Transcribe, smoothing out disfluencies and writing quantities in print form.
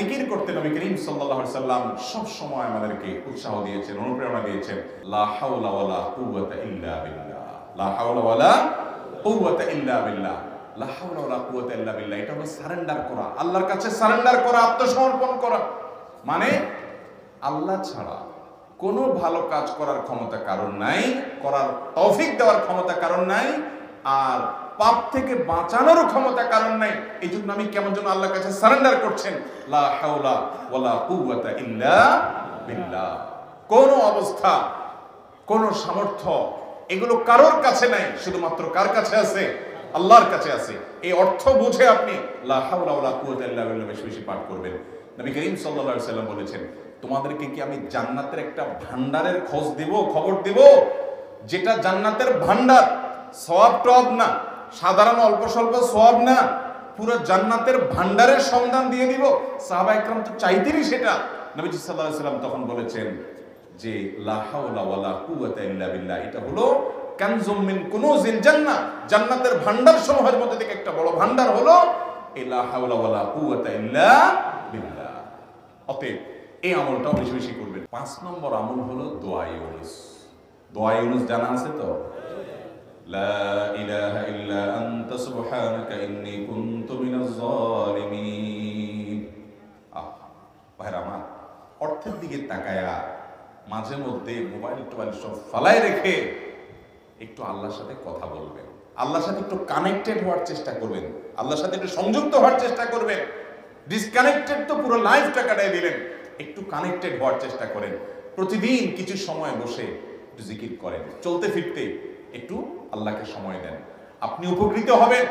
জিকির করতে নবী করিম সাল্লাল্লাহু আলাইহি সাল্লাম সব সময় আমাদেরকে উৎসাহ দিয়েছেন, অনুপ্রেরণা দিয়েছেন। লা হাওলা ওয়ালা কুওয়াতা ইল্লা বিল্লাহ, লা হাওলা ওয়ালা কুওয়াতা ইল্লা বিল্লাহ, লা হাওলা ওয়ালা কুওয়াতা ইল্লা বিল্লাহ। এটা হলো সারেন্ডার করা, আল্লাহর কাছে সারেন্ডার করা, আত্মসমর্পণ করা। মানে আল্লাহ ছাড়া কোনো ভালো কাজ করার ক্ষমতা কারণ নাই, করার তৌফিক দেওয়ার ক্ষমতা কারণ নাই, আর পাপ থেকে বাঁচানোর ক্ষমতা কারণ নাই। এই জন্য আমি কেমন যেন আল্লাহর কাছে সারেন্ডার করছেন, লা হাওলা ওয়ালা কুওয়াতা ইল্লা বিল্লাহ। কোন অবস্থা, কোন সামর্থ্য এগুলো কারোর কাছে নাই, শুধুমাত্র কার কাছে আছে? আল্লাহর কাছে আছে। এই অর্থ বুঝে আপনি লা হাওলা ওয়ালা কুওয়াতা ইল্লা বিল্লাহ বেশি বেশি পাঠ করবেন। নবী করিম সাল্লাল্লাহু আলাইহি সাল্লাম বলেছেন, তোমাদেরকে কি আমি জান্নাতের একটা ভান্ডারের খোঁজ দিব, খবর দিব, যেটা জান্নাতের ভান্ডার, সওয়াব টওয়াব না, সাধারণ অল্প স্বল্প সওয়াব না, পুরো জান্নাতের ভান্ডারের সন্ধান দিয়ে দিব। সাহাবা ইকরাম তো চাইতেনই সেটা। নবীজি সাল্লাল্লাহু আলাইহি সাল্লাম তখন বলেছেন যে লা হাওলা ওয়ালা কুওয়াতা ইল্লা বিল্লাহ, এটা হলো কানজুম মিন কুনুজিল জান্নাহ, জান্নাতের ভান্ডার সমূহের মধ্যে থেকে একটা বড় ভান্ডার হলো এই লা হাওলা ওয়ালা কুওয়াতা ইল্লা বিল্লাহ। অতএব এই আমলটাও বেশি বেশি করবেন। 5 নম্বর আমল হলো দোয়া ইউনুস। দোয়া ইউনুস জানা আছে তো? লা ইলাহা ইল্লা আনতা সুবহানাকা ইন্নী কুনতু মিনাজ জালিমিন। ভাইরা আমার, অর্থের দিকে তাকায়া মাঝে মধ্যে মোবাইল টোবাইল সব ফালায় রেখে একটু আল্লাহর সাথে কথা বলবেন, আল্লাহর সাথে একটু কানেক্টেড হওয়ার চেষ্টা করবেন, আল্লাহর সাথে একটু সংযুক্ত হওয়ার চেষ্টা করবেন। ডিসকানেক্টেড তো পুরো লাইফটা কাটাই দিলেন, একটু কানেক্টেড হওয়ার চেষ্টা করেন। প্রতিদিন কিছু সময় বসে একটু জিকির করেন, চলতে ফিরতে একটু আল্লাহকে সময় দেন, আপনি উপকৃত হবেন।